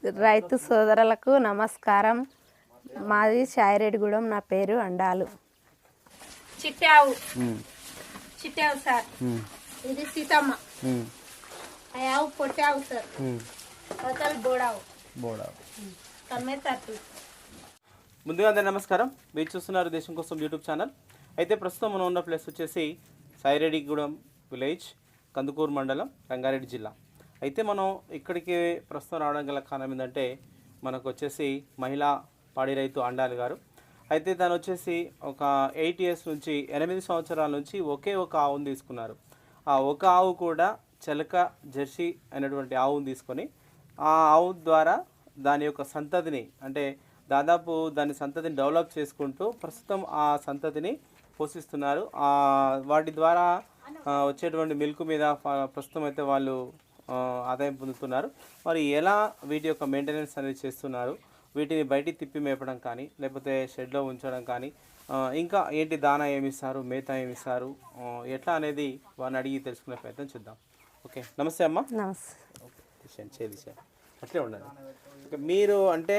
రైతు సోదరులకు నమస్కారం. మాది సాయిరెడ్డిగూడెం. నా పేరు అండాలు. చిట్టావు సార్. ఇది సీతమ్మ. ఆవు పొట్టావు సార్. అసలు బోడావు ముందుగా అందరికీ నమస్కారం. మీరు చూస్తున్నారు దేశం కోసం యూట్యూబ్ ఛానల్. అయితే ప్రస్తుతం మనం ఉన్న ప్లేస్ వచ్చేసి సాయిరెడ్డిగూడెం విలేజ్, కందుకూరు మండలం, రంగారెడ్డి జిల్లా. అయితే మనం ఇక్కడికి ప్రస్తుతం రావడం గల కారణం ఏంటంటే మనకు వచ్చేసి మహిళా పాడి రైతు అండాలు గారు. అయితే తను వచ్చేసి ఒక 8 ఇయర్స్ నుంచి 8 సంవత్సరాల నుంచి ఒకే ఒక ఆవును తీసుకున్నారు. ఆ ఒక ఆవు కూడా చెలక జెర్సీ అనేటువంటి ఆవును తీసుకొని ఆ ఆవు ద్వారా దాని యొక్క సంతతిని, అంటే దాదాపు దాని సంతతిని డెవలప్ చేసుకుంటూ ప్రస్తుతం ఆ సంతతిని పోషిస్తున్నారు. వాటి ద్వారా వచ్చేటువంటి మిల్క్ మీద ప్రస్తుతం అయితే వాళ్ళు ఆదాయం పొందుతున్నారు. మరి ఎలా వీటి యొక్క మెయింటెనెన్స్ అనేది చేస్తున్నారు, వీటిని బయటికి తిప్పి మేపడం కానీ లేకపోతే షెడ్లో ఉంచడం కానీ, ఇంకా ఏంటి దానా ఏమిస్తారు, మేత ఏమిస్తారు, ఎట్లా అనేది వారిని అడిగి తెలుసుకునే ప్రయత్నం చేద్దాం. ఓకే, నమస్తే అమ్మ. నమస్తే. అట్లే ఉండండి. మీరు అంటే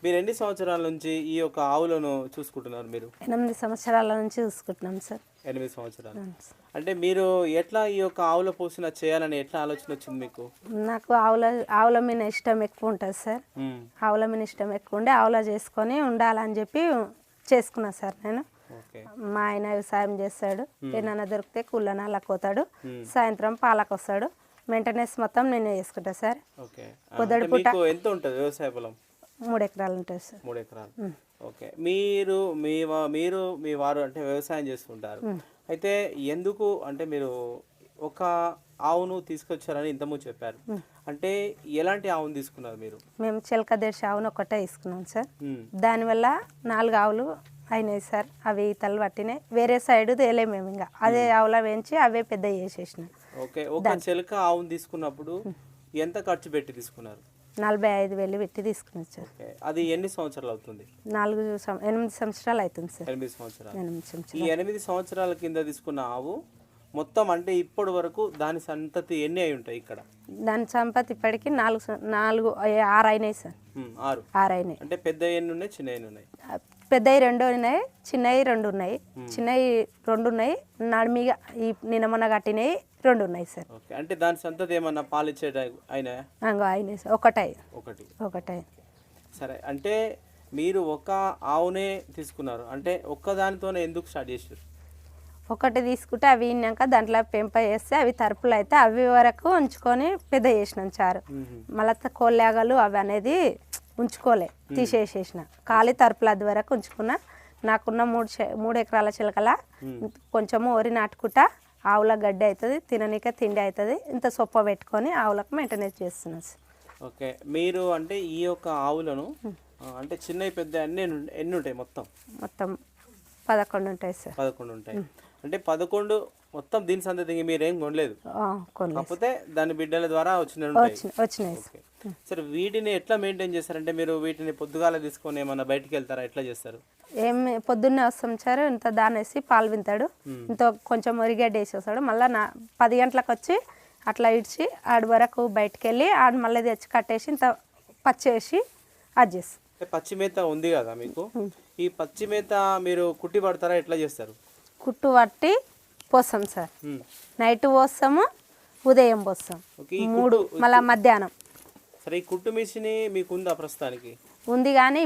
మీరు ఎన్ని సంవత్సరాల నుంచి ఈ యొక్క ఆవులను చూసుకుంటున్నారు? మీరు 8 సంవత్సరాల నుంచి చూసుకుంటున్నాం సార్. 8 సంవత్సరాలు. అంటే మీరు ఎట్లా ఈ యొక్క ఆవుల పోషణ చేయాలని ఎట్లా ఆలోచన వచ్చింది మీకు? నాకు ఆవుల మీద ఇష్టం ఎక్కువ ఉంటుంది సార్. ఆవుల మీద ఇష్టం ఎక్కువ ఉండే ఆవుల చేసుకొని ఉండాలని చెప్పి చేసుకున్నా సార్. నేను మా ఆయన వ్యవసాయం చేస్తాడు. ఏమైనా దొరికితే కుళ్ళనాలకు పోతాడు, సాయంత్రం పాలకు వస్తాడు. మెయింటెనెన్స్ మొత్తం నేనే చేసుకుంటా సార్. పొద్దుడు పూట ఎంత ఉంటుంది వ్యవసాయ పొలం? 3 ఎకరాలు ఉంటుంది సార్. 3 ఎకరాలు. ఓకే. మీరు మీ వారు అంటే వ్యవసాయం చేస్తుంటారు. అయితే ఎందుకు అంటే మీరు ఒక ఆవును తీసుకొచ్చారని ఇంతకుముందు చెప్పారు. అంటే ఎలాంటి ఆవును తీసుకున్నారు మీరు? మేము చిలక దేశ ఆవును ఒకటే తీసుకున్నాం సార్. దానివల్ల 4 ఆవులు అయినాయి సార్. అవి ఈతలు పట్టినాయి. వేరే సైడ్ తేలే మేము ఇంకా అదే ఆవులా వేయించి అవే పెద్ద చేసేసినాం. ఓకే. ఒక చిలక ఆవును తీసుకున్నప్పుడు ఎంత ఖర్చు పెట్టి తీసుకున్నారు? 45,000 పెట్టి తీసుకున్నాం సార్. అది ఎన్ని సంవత్సరాలు అవుతుంది? 8 సంవత్సరాలు అవుతుంది సార్. 8 సంవత్సరాలు. ఈ 8 సంవత్సరాల కింద తీసుకున్న ఆవు మొత్తం అంటే ఇప్పటి వరకు దాని సంతతి ఎన్ని అయి ఉంటాయి ఇక్కడ? దాని సంపత్తి ఇప్పటికి 6 అయినాయి సార్. 6 అయినాయి. అంటే పెద్ద ఎన్ని ఉన్నాయి, చిన్న ఎన్ని ఉన్నాయి? పెద్దవి 2 ఉన్నాయి, చిన్నవి 2 ఉన్నాయి. చిన్నవి 2 ఉన్నాయి, నడిమిగా ఈ నిన్న మొన్న కట్టినవి 2 ఉన్నాయి సార్. అంటే దాని సంతతి ఏమన్నా పాలిచ్చే అయినాయా? అయినాయి సార్. ఒకటే. సరే. అంటే మీరు ఒక ఆవునే తీసుకున్నారు, అంటే ఒక్కదానితోనే ఎందుకు స్టార్ట్ చేశారు? ఒకటి తీసుకుంటే అవి విన్నాక దాంట్లో పెంప చేస్తే అవి తరపులు అయితే అవి వరకు ఉంచుకొని పెద్ద చేసినాం చారు. మళ్ళీ కోళ్ళాగలు అవి అనేది ఉంచుకోలే, తీసేసేసిన. ఖాళీ తరపులు అది వరకు ఉంచుకున్నా. నాకున్న 3 ఎకరాల చిలకల కొంచెము వరి నాటుకుంటా ఆవుల గడ్డి అవుతుంది, తిననీక తిండి అవుతుంది. ఇంత సొప్ప పెట్టుకొని ఆవులకు మెయింటెనెన్స్ చేస్తున్నాను సార్. ఓకే. మీరు అంటే ఈ యొక్క ఆవులను అంటే చిన్నవి పెద్ద ఎన్ని ఉంటాయి? మొత్తం 11 ఉంటాయి సార్. 11 ఉంటాయి. అంటే 11 మొత్తం దీని సంతతి మీరేం కొనలేదు, కాకపోతే దాని బిడ్డల ద్వారా వచ్చినాయి. సరే, వీటిని ఎట్లా మెయింటైన్ చేస్తారంటే మీరు వీటిని పొద్దుగాల తీసుకొని ఏమన్నా బయటికి వెళ్తారా, ఎట్లా చేస్తారు? పొద్దున్నే వస్తాం సార్. ఇంత దానేసి పాలు వింటాడు, ఇంత కొంచెం ఒరిగడ్డ వేసి వస్తాడు. మళ్ళీ 10 గంటలకు వచ్చి అట్లా ఇడ్చి ఆడి వరకు బయటికి వెళ్ళి ఆడు మళ్ళీ తెచ్చి కట్టేసి ఇంత పచ్చేసి అది చేస్తాం. పచ్చి మేత ఉంది కదా మీకు, ఈ పచ్చి మేత మీరు కుట్టి పడతారా, ఎట్లా చేస్తారు? కుట్టు పట్టి పోస్తాం సార్. నైట్ పోస్తాము, ఉదయం పోస్తాం, 3 మళ్ళీ మధ్యాహ్నం. సరే, ఈ కుట్టు మిషన్ మీకు ఉందా? ప్రస్తుతానికి ఉంది, కానీ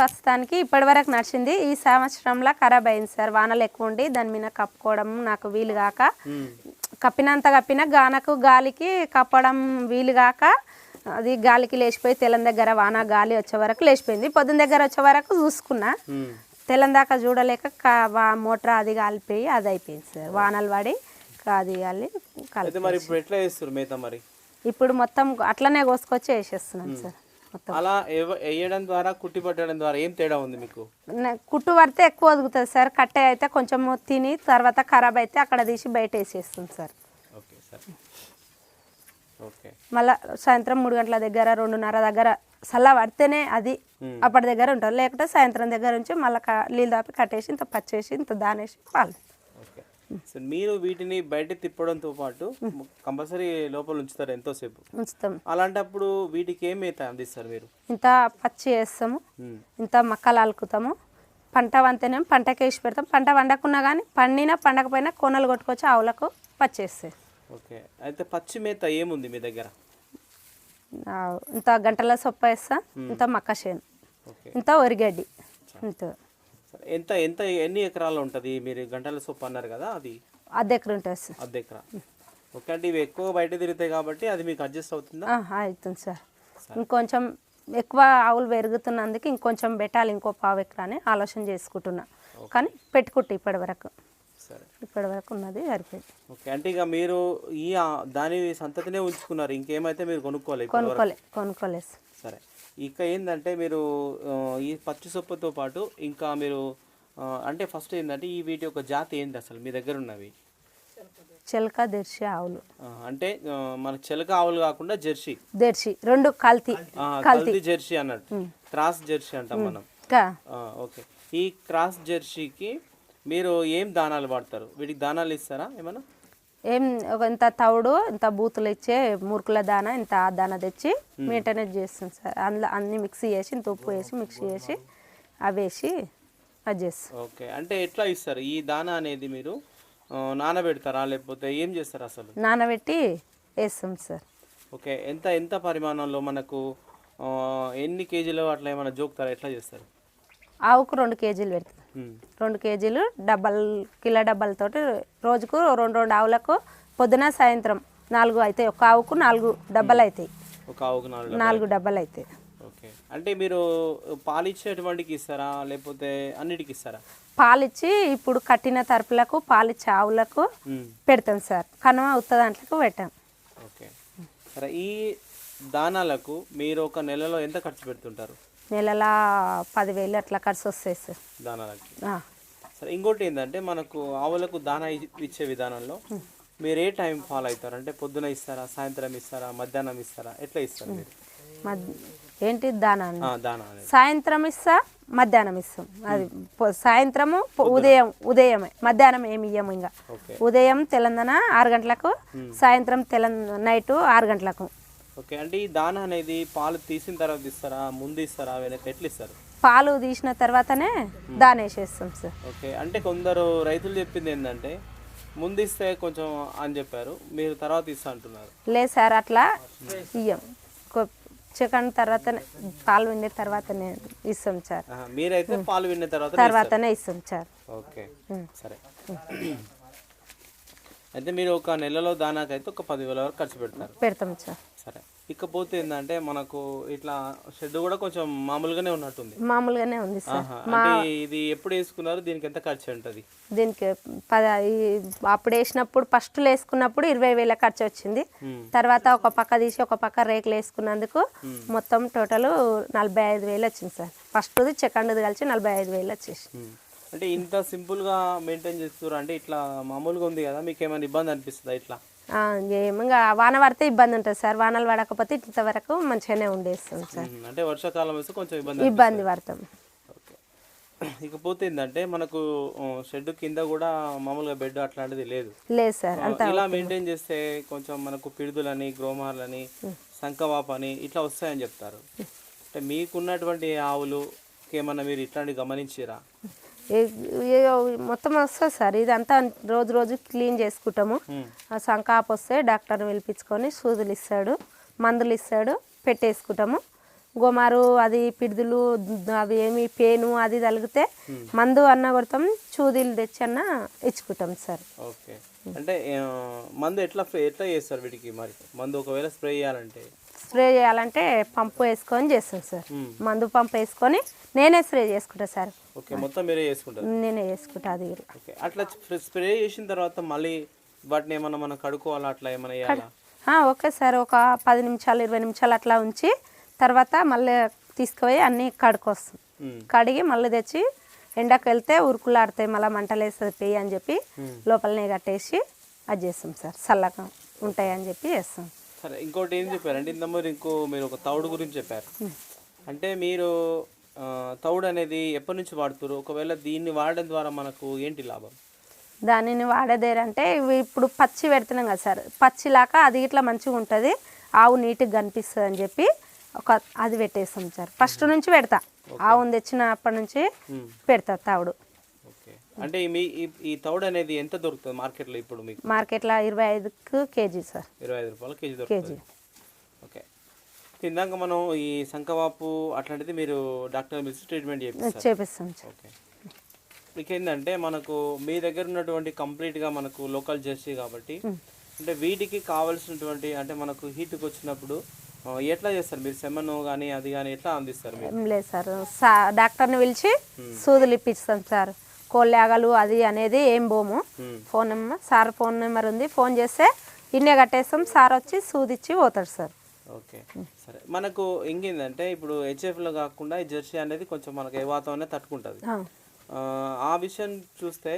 ప్రస్తుతానికి ఇప్పటి వరకు నడిచింది. ఈ సంవత్సరంలో ఖరాబ్ అయింది సార్. వానలు ఎక్కువ ఉండి దాని మీద కప్పుకోవడం నాకు వీలు కాక, కప్పిన గాలికి కప్పడం వీలు కాక అది గాలికి లేచిపోయి తెల్లం దగ్గర వాన గాలి వచ్చే వరకు లేచిపోయింది. పొద్దున్న దగ్గర వచ్చే వరకు చూసుకున్నా, తెల్లం దాకా చూడలేక మోటార్ అది కాలిపోయి అది అయిపోయింది సార్. వానలు పడి అది మరి ఇప్పుడు మొత్తం అట్లనే కోసుకొచ్చి వేసేస్తున్నాం సార్. మొత్తం అలా వేయడం ద్వారా కుట్టి పట్టడం ద్వారా ఏం తేడా ఉంది మీకు? కుట్టు పడితే ఎక్కువ ఒదుగుతుంది సార్. కట్టె అయితే కొంచెం తిని తర్వాత ఖరాబ్ అయితే అక్కడ తీసి బయట వేసేస్తుంది సార్. మళ్ళీ సాయంత్రం 3 గంటల దగ్గర 2:30 దగ్గర చల్ల పడితేనే అది అప్పటి దగ్గర ఉంటుంది. లేకపోతే సాయంత్రం దగ్గర నుంచి మళ్ళీ నీళ్ళు దాపి కట్టేసి ఇంత పచ్చేసి ఇంత దానేసి పాలు. సో మీరు వీటిని బయట తిప్పడంతో పాటు కంపల్సరీ లోపల ఉంచుతారు ఎంతోసేపు. ఉంచుతాం. అలాంటప్పుడు వీటికి ఏం మేత అందిస్తారు మీరు? ఇంత పచ్చి వేస్తాము, ఇంత మక్కలు అలుకుతాము. పంట వంతేనేమో పంటకి వేసి పెడతాం. పంట వండకున్నా కానీ పండినా పండకపోయినా కొనలు కొట్టుకొచ్చి ఆవులకు పచ్చి వేస్తాయి. ఓకే, అయితే పచ్చి మేత ఏముంది మీ దగ్గర? ఇంత గంటల సొప్ప వేస్తా, ఇంత మక్క చేను, ఇంత వరిగడ్డి. ఇంత ఎంత ఎంత ఎన్ని ఎకరాలు ఉంటుంది? మీరు గంటల సొప్పు అన్నారు కదా, అది అర్ధ ఎకరం ఉంటుంది సార్. అర్ధ ఎకరా. ఓకే, అంటే ఇవి ఎక్కువ బయట తిరుగుతాయి కాబట్టి అది మీకు అడ్జస్ట్ అవుతుందా? అవుతుంది సార్. ఇంకొంచెం ఎక్కువ ఆవులు పెరుగుతున్నందుకు ఇంకొంచెం పెట్టాలి, ఇంకో పావు ఎకరా అని ఆలోచన చేసుకుంటున్నా. కానీ పెట్టుకుంటా ఇప్పటి వరకు. సరే, ఇప్పటి వరకు ఉన్నది సరిపోయింది. ఓకే, అంటే ఇక మీరు ఈ దాని సంతతినే ఉంచుకున్నారు, ఇంకేమైతే మీరు కొనుక్కోలేదు? కొనుక్కోలేదు. సరే, ఇక ఏంటంటే మీరు ఈ పచ్చి సొప్పుతో పాటు ఇంకా మీరు అంటే ఫస్ట్ ఏంటంటే ఈ వీటి యొక్క జాతి ఏంటి అసలు మీ దగ్గర ఉన్నవి? చిలక జెర్సీ ఆవులు. అంటే మన చిలక ఆవులు కాకుండా జెర్సీ రెండు కల్తీ జెర్సీ అన్నట్టు, క్రాస్ జెర్సీ అంటాం మనం. ఓకే, ఈ క్రాస్ జెర్సీకి మీరు ఏం దానాలు వాడతారు? వీటికి దానాలు ఇస్తారా ఏమన్నా? ఏం ఇంత తవుడు, ఇంత బూతులు ఇచ్చే మురుకుల దానా, ఇంత ఆ దానా తెచ్చి మెయింటెనెన్స్ చేస్తాం సార్. అందులో అన్ని మిక్సీ చేసి, ఇంత ఉప్పు వేసి మిక్సీ చేసి అవి వేసి అది చేస్తాం. ఓకే, అంటే ఎట్లా ఇస్తారు ఈ దానా అనేది? మీరు నానబెడతారా లేకపోతే ఏం చేస్తారు అసలు? నానబెట్టి వేస్తాం సార్. ఓకే, ఎంత ఎంత పరిమాణంలో మనకు ఎన్ని కేజీలు అట్లా ఏమైనా జోకుతారా? ఎట్లా చేస్తారు? ఆవుకు 2 కేజీలు పెడతాం. 2 కేజీలు కిలో డబ్బాలతోటి రోజుకు 2 ఆవులకు పొద్దున సాయంత్రం 4 అవుతాయి. ఒక ఆవుకు 4 డబ్బాలు అవుతాయి. ఒక ఆవుకు 4 డబ్బాలు అవుతాయి. ఓకే, అంటే మీరు పాలిచ్చేటువంటికి ఇస్తారా లేకపోతే అన్నిటికి ఇస్తారా? పాలిచ్చి ఇప్పుడు కట్టిన తరపులకు పాలిచ్చే ఆవులకు పెడతాం సార్. కనుమ ఉత్త దాంట్లకు పెట్టాం. ఓకే, సరే, ఈ దానాలకు మీరు ఒక నెలలో ఎంత ఖర్చు పెడుతుంటారు? నెలలా 10,000 అట్లా ఖర్చు వస్తాయి సార్ దానాలకి. సరే, ఇంకోటి ఏంటంటే మనకు ఆవులకు దానా ఇచ్చే విధానంలో మీరు ఏ టైం ఫాలో అవుతారు? అంటే పొద్దున ఇస్తారా, సాయంత్రం ఇస్తారా, మధ్యాహ్నం ఇస్తారా, ఎట్లా ఇస్తారు మీరు? ఏంటి దానా? దానా సాయంత్రం ఇస్తా, మధ్యాహ్నం ఇస్తాం. అది సాయంత్రము ఉదయమే, మధ్యాహ్నం ఏమి ఇయ్యము. ఇంకా ఉదయం తెలంగాణ 6 గంటలకు, సాయంత్రం నైట్ 6 గంటలకు. ఓకే, అంటే ఈ దానా అనేది పాలు తీసిన తర్వాత ఇస్తారా, ముందు ఇస్తారా, వెనక ఎట్లా ఇస్తారు? పాలు తీసిన తర్వాతనే దాన వేసేస్తాం సార్. ఓకే, అంటే కొందరు రైతులు చెప్పింది ఏంటంటే ముందు ఇస్తే కొంచెం అని చెప్పారు, మీరు తర్వాత ఇస్తా అంటున్నారు. లేదు సార్, అట్లా ఇయ్యం. చికెన్ తర్వాతనే, పాలు విన్న తర్వాతనే ఇస్తాం సార్. మీరైతే పాలు విన్న తర్వాతనే ఇస్తాం సార్. ఓకే, సరే, అయితే మీరు ఒక నెలలో దానాకైతే ఒక 10,000 వరకు ఖర్చు పెడతాం సార్. సరే, ఇకపోతే ఏంటంటే మనకు ఇట్లా షెడ్ కూడా కొంచెం మామూలుగానే ఉన్నట్టుంది. మామూలుగానే ఉంది సార్. అంటే ఇది ఎప్పుడు వేసుకున్నారు? దీనికి ఎంత ఖర్చు ఉంటుంది? దీనికి అప్పుడు వేసినప్పుడు ఫస్ట్ వేసుకున్నప్పుడు 20,000 ఖర్చు వచ్చింది. తర్వాత ఒక పక్క తీసి ఒక పక్క రేకులు వేసుకున్నందుకు మొత్తం టోటల్ 45,000 వచ్చింది సార్. ఫస్ట్ది సెకండ్ది కలిసి 45,000 వచ్చేసి. అంటే ఇంత సింపుల్గా మెయింటైన్ చేస్తారు అంటే ఇట్లా మామూలుగా ఉంది కదా, మీకు ఏమైనా ఇబ్బంది అనిపిస్తుందా ఇట్లా? ఇంకా వాన పడితే ఇబ్బంది ఉంటుంది సార్. వానలు పడకపోతే ఇంతవరకు మంచిగానే ఉండేస్తాం సార్. అంటే వర్షాకాలం వస్తే కొంచెం ఇబ్బంది పడతాం. ఇకపోతే ఏంటంటే మనకు షెడ్ కింద కూడా మామూలుగా బెడ్ అట్లాంటిది లేదు సార్. ఇలా మెయింటైన్ చేస్తే కొంచెం మనకు పిడుదులని, గ్రోమార్లని, సంకవాపని ఇట్లా వస్తాయని చెప్తారు. అంటే మీకున్నటువంటి ఆవులు ఏమన్నా మీరు ఇట్లాంటివి గమనించారా? మొత్తం వస్తుంది సార్. ఇదంతా రోజు క్లీన్ చేసుకుంటాము. ఆ సంకాపు వస్తే డాక్టర్ని పిలిపించుకొని సూదులు ఇస్తాడు, మందులు ఇస్తాడు, పెట్టేసుకుంటాము. గోమారు అది పిడుదులు అవి ఏమి పేను అది తలిగితే మందు అన్న కొడతాం, చూదీలు తెచ్చి అన్న ఇచ్చుకుంటాం సార్. ఓకే, అంటే మందు ఎట్లా చేస్తారు వీటికి? మరి మందు ఒకవేళ స్ప్రే చేయాలంటే పంపు వేసుకొని చేస్తాం సార్. మందు పంపు వేసుకొని నేనే స్ప్రే చేసుకుంటా సార్. ఓకే, మొత్తం మీరే చేసుకుంటారు? నేనే చేసుకుంటా. అది ఓకే, అట్లా స్ప్రే చేసిన తర్వాత మళ్ళీ వాటిని ఏమన్నా మనం కడుక్కోవాలా, అట్లా ఏమైనా వేయాలా? ఓకే సార్, ఒక 10 నిమిషాలు 20 నిమిషాలు అట్లా ఉంచి తర్వాత మళ్ళీ తీసుకుపోయి అన్నీ కడుక్కొస్తాం. కడిగి మళ్ళీ తెచ్చి ఎండకు వెళ్తే ఉరుకులాడితే మళ్ళీ మంటలు వేస్తుంది పెయ్యి అని చెప్పి లోపలనే కట్టేసి అది చేస్తాం సార్. చల్లగా ఉంటాయి అని చెప్పి చేస్తాం. సరే, ఇంకోటి ఏం చెప్పారంటే మీరు ఒక తౌడు గురించి చెప్పారు. అంటే మీరు తౌడు అనేది ఎప్పటి నుంచి వాడుతారు? ఒకవేళ దీన్ని వాడడం ద్వారా మనకు ఏంటి లాభం? దానిని వాడేదేరంటే ఇవి ఇప్పుడు పచ్చి పెడుతున్నాం కదా సార్, పచ్చిలాగా అది ఇట్లా మంచిగా ఉంటుంది, ఆవు నీట్గా కనిపిస్తుంది అని చెప్పి అది పెట్టేస్తాం సార్. ఫస్ట్ నుంచి పెడతా, ఆవును తెచ్చినప్పటి నుంచి పెడతా తవుడు. అంటే ఈ తౌడు అనేది ఎంత దొరుకుతుంది మార్కెట్లో ఇప్పుడు మీకు? మార్కెట్లో 25కు కేజీ సార్. 25 రూపాయలు కేజీ దొరుకుతుంది. ఓకే. ఇందాక మనం ఈ సంకవాపు అట్లాంటిది మీరు డాక్టర్ పిలిచి ట్రీట్మెంట్ చేపిస్తాం సార్. ఓకే. మీకు ఏంటంటే మనకు మీ దగ్గర ఉన్నటువంటి కంప్లీట్గా మనకు లోకల్ జెర్సీ కాబట్టి అంటే వీటికి కావాల్సినటువంటి అంటే మనకు హీట్కి వచ్చినప్పుడు ఎట్లా చేస్తారు మీరు? సెమను కానీ అది కానీ ఎట్లా అందిస్తారు? ఏం లేదు సార్, డాక్టర్ని పిలిచి సూదులు ఇప్పిస్తాం సార్. కోళ్ళాగలు అది అనేది ఏం పోము. Phone number sir phone number ఉంది, ఫోన్ చేస్తే ఇన్నే కట్టేస్తాం, సార్ వచ్చి సూదిచ్చి పోతాడు సార్. ఓకే సరే. మనకు ఇంకేందంటే ఇప్పుడు హెచ్ఎఫ్లో కాకుండా ఈ జెర్సీ అనేది కొంచెం మనకు ఏ వాతావరణం తట్టుకుంటుంది. ఆ విషయం చూస్తే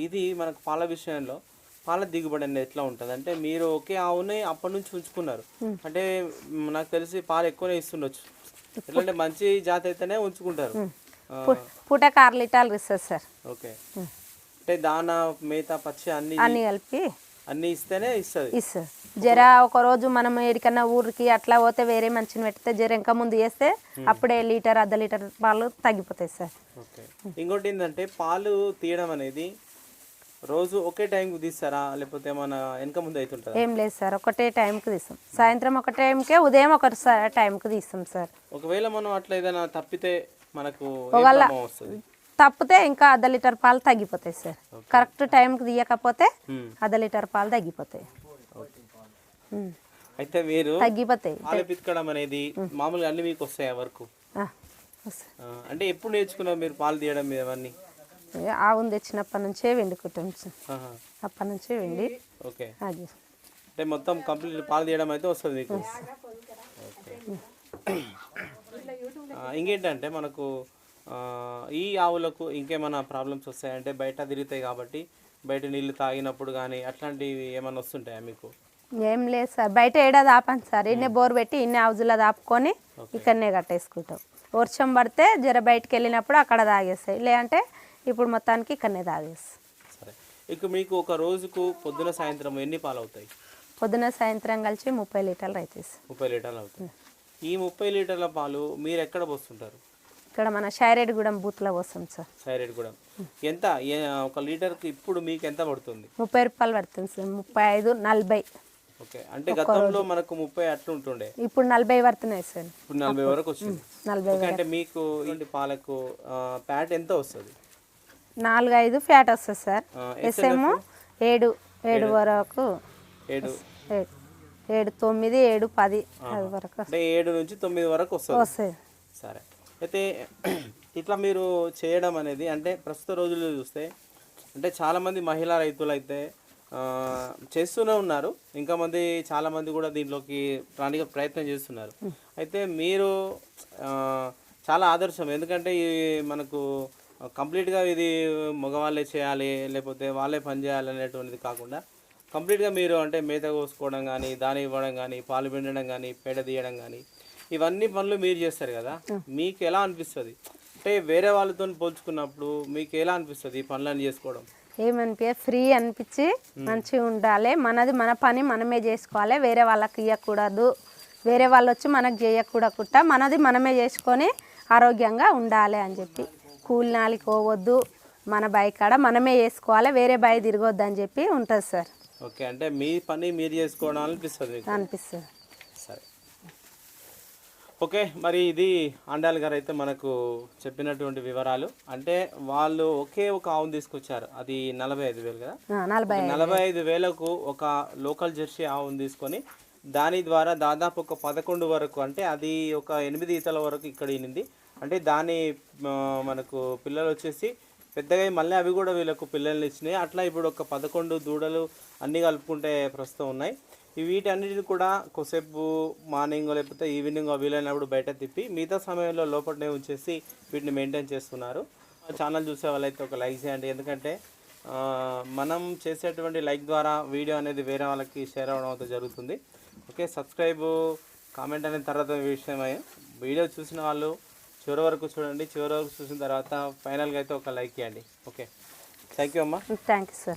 ఇది మనకు పాల విషయంలో పాల దిగుబడి అనేది ఎట్లా ఉంటుంది అంటే మీరు ఒకే ఆవుని అప్పటి నుంచి ఉంచుకున్నారు అంటే నాకు తెలిసి పాలు ఎక్కువనే ఇస్తుండొచ్చు. ఎట్లంటే మంచి జాతి అయితేనే ఉంచుకుంటారు. పూటకు 6 లీటర్లు ఇస్తుంది సార్. ఓకే. అంటే దానా మేత పచ్చి అన్ని కలిపి అన్ని ఇస్తేనే ఇస్తుంది. జర ఒక రోజు మనం ఎక్కడికన్నా ఊరికి అట్లా పోతే వేరే మంచిని పెడితే జర ఇంకా ముందు చేస్తే అప్పుడే లీటర్ అర్ధ లీటర్ పాలు తగ్గిపోతాయి సార్. ఓకే. ఇంకోటి ఏంటంటే పాలు తీయడం అనేది రోజు ఒకే టైంకి తీస్తారా లేకపోతే ఏమైనా వెనక ముందు అవుతుంటారా? ఏం లేదు సార్, ఒకటే టైంకి తీస్తాం. సాయంత్రం ఒక టైంకే, ఉదయం ఒక టైంకి తీస్తాం సార్. ఒకవేళ మనం అట్లా ఏదైనా తప్పితే మనకు వస్తుంది? తప్పితే ఇంకా అర్ధ లీటర్ పాలు తగ్గిపోతాయి సార్. కరెక్ట్ టైంకి తీయకపోతే అర్ధ లీటర్ పాలు తగ్గిపోతాయి. అయితే మీరు తగ్గిపోతాయి. పాలు పితకడం అనేది మామూలుగా అన్ని మీకు వస్తాయా వరకు? అంటే ఎప్పుడు నేర్చుకున్నారు మీరు పాలు తీయడం మీద? అవన్నీ ఆవును తెచ్చినప్పటి నుంచే వెండుకుంటాం సార్, అప్పటి నుంచే వెండి. ఓకే. అంటే మొత్తం కంప్లీట్ పాలు తీయడం అయితే వస్తుంది మీకు. ఇంకేంటంటే మనకు ఈ ఆవులకు ఇంకేమైనా ప్రాబ్లమ్స్ వస్తాయంటే బయట తిరుగుతాయి కాబట్టి బయట నీళ్ళు తాగినప్పుడు కానీ అట్లాంటివి ఏమైనా వస్తుంటాయా మీకు? ఏం లేదు సార్, బయట ఏడా దాపండి సార్, ఇన్నే బోర్ పెట్టి ఇన్నే హౌజులో దాపుకొని ఇక్కడనే కట్టేసుకుంటాం. వర్షం పడితే జర బయటకు వెళ్ళినప్పుడు అక్కడ తాగేస్తాయి, లేదంటే ఇప్పుడు మొత్తానికి ఇక్కడనే తాగేస్తాయి. సరే. ఇక మీకు ఒక రోజుకు పొద్దున సాయంత్రం ఎన్ని పాలు అవుతాయి? పొద్దున సాయంత్రం కలిసి 30 లీటర్లు అవుతాయి సార్. 30 లీటర్లు అవుతాయి. ఈ 30 లీటర్ల పాలు మీరు ఎక్కడ పోస్తుంటారు? ఇక్కడ మన షైరెడ్డిగూడెం బూత్లో పోస్తాం సార్. షైరెడ్డిగూడెం. ఎంత ఒక లీటర్కి ఇప్పుడు మీకు ఎంత పడుతుంది? 30 రూపాయలు పడుతుంది సార్. 35, 40. ఓకే. అంటే గతంలో మనకు 30 అట్లా ఉంటుండే, ఇప్పుడు 40 పడుతున్నాయి సార్. ఇప్పుడు 40 వరకు వచ్చింది. 40. అంటే మీకు ఇంటి పాలకు ప్యాట్ ఎంత వస్తుంది? 4-5 ఫ్యాట్ వస్తుంది సార్. ఎస్ఎం 7 వరకు, 7, 9, 7, 10 వరకు, అంటే 7 నుంచి 9 వరకు వస్తుంది. సరే. అయితే ఇట్లా మీరు చేయడం అనేది అంటే ప్రస్తుత రోజుల్లో చూస్తే అంటే చాలామంది మహిళా రైతులు అయితే చేస్తూనే ఉన్నారు, ఇంకా చాలామంది కూడా దీంట్లోకి రానికి ప్రయత్నం చేస్తున్నారు. అయితే మీరు చాలా ఆదర్శం, ఎందుకంటే మనకు కంప్లీట్గా ఇది మగవాళ్ళే చేయాలి లేకపోతే వాళ్ళే పని చేయాలి అనేటువంటిది కాకుండా కంప్లీట్గా మీరు అంటే మేత కోసుకోవడం కానీ, దాని ఇవ్వడం కానీ, పాలు పిండడం కానీ, పేడ తీయడం కానీ ఇవన్నీ పనులు మీరు చేస్తారు కదా, మీకు ఎలా అనిపిస్తుంది? అంటే వేరే వాళ్ళతో పోల్చుకున్నప్పుడు మీకు ఎలా అనిపిస్తుంది ఈ పనులను చేసుకోవడం? ఏమనిపించదు, ఫ్రీ అనిపించి మంచిగా ఉండాలి. మనది మన పని మనమే చేసుకోవాలి, వేరే వాళ్ళకి ఇవ్వకూడదు, వేరే వాళ్ళు వచ్చి మనకు చేయకూడకుండా మనది మనమే చేసుకొని ఆరోగ్యంగా ఉండాలి అని చెప్పి, కూలినాలికి పోవద్దు, మన బైక్ కాడ మనమే చేసుకోవాలి, వేరే బైక్ తిరగొద్దు అని చెప్పి ఉంటుంది సార్. ఓకే. అంటే మీ పని మీరు చేసుకోవడం అనిపిస్తుంది? సరే. ఓకే. మరి ఇది అండాల్ గారు అయితే మనకు చెప్పినటువంటి వివరాలు. అంటే వాళ్ళు ఒకే ఒక ఆవును తీసుకొచ్చారు, అది 45,000 కదా, 45,000కు ఒక లోకల్ జెర్సీ ఆవును తీసుకొని దాని ద్వారా దాదాపు ఒక 11 వరకు, అంటే అది ఒక 8 ఈతల వరకు ఇక్కడ ఈనింది. అంటే దాని మనకు పిల్లలు వచ్చేసి పెద్దగా మళ్ళీ అవి కూడా వీళ్ళకు పిల్లల్ని ఇచ్చినాయి. అట్లా ఇప్పుడు ఒక 11 దూడలు అన్నీ కలుపుకుంటే ప్రస్తుతం ఉన్నాయి. వీటన్నిటిని కూడా కొద్దిసేపు మార్నింగ్ లేకపోతే ఈవినింగ్ వీలైనప్పుడు బయట తిప్పి మిగతా సమయంలో లోపలనే ఉంచేసి వీటిని మెయింటైన్ చేస్తున్నారు. ఛానల్ చూసే వాళ్ళైతే ఒక లైక్ చేయండి, ఎందుకంటే మనం చేసేటువంటి లైక్ ద్వారా వీడియో అనేది వేరే వాళ్ళకి షేర్ అవ్వడం అయితే జరుగుతుంది. ఓకే. సబ్స్క్రైబ్, కామెంట్ అనేది తర్వాత విషయమే. వీడియో చూసిన వాళ్ళు చివరి వరకు చూడండి, చివరి వరకు చూసిన తర్వాత ఫైనల్గా అయితే ఒక లైక్ చేయండి. ఓకే. థ్యాంక్ యూ అమ్మా. Thank you sir.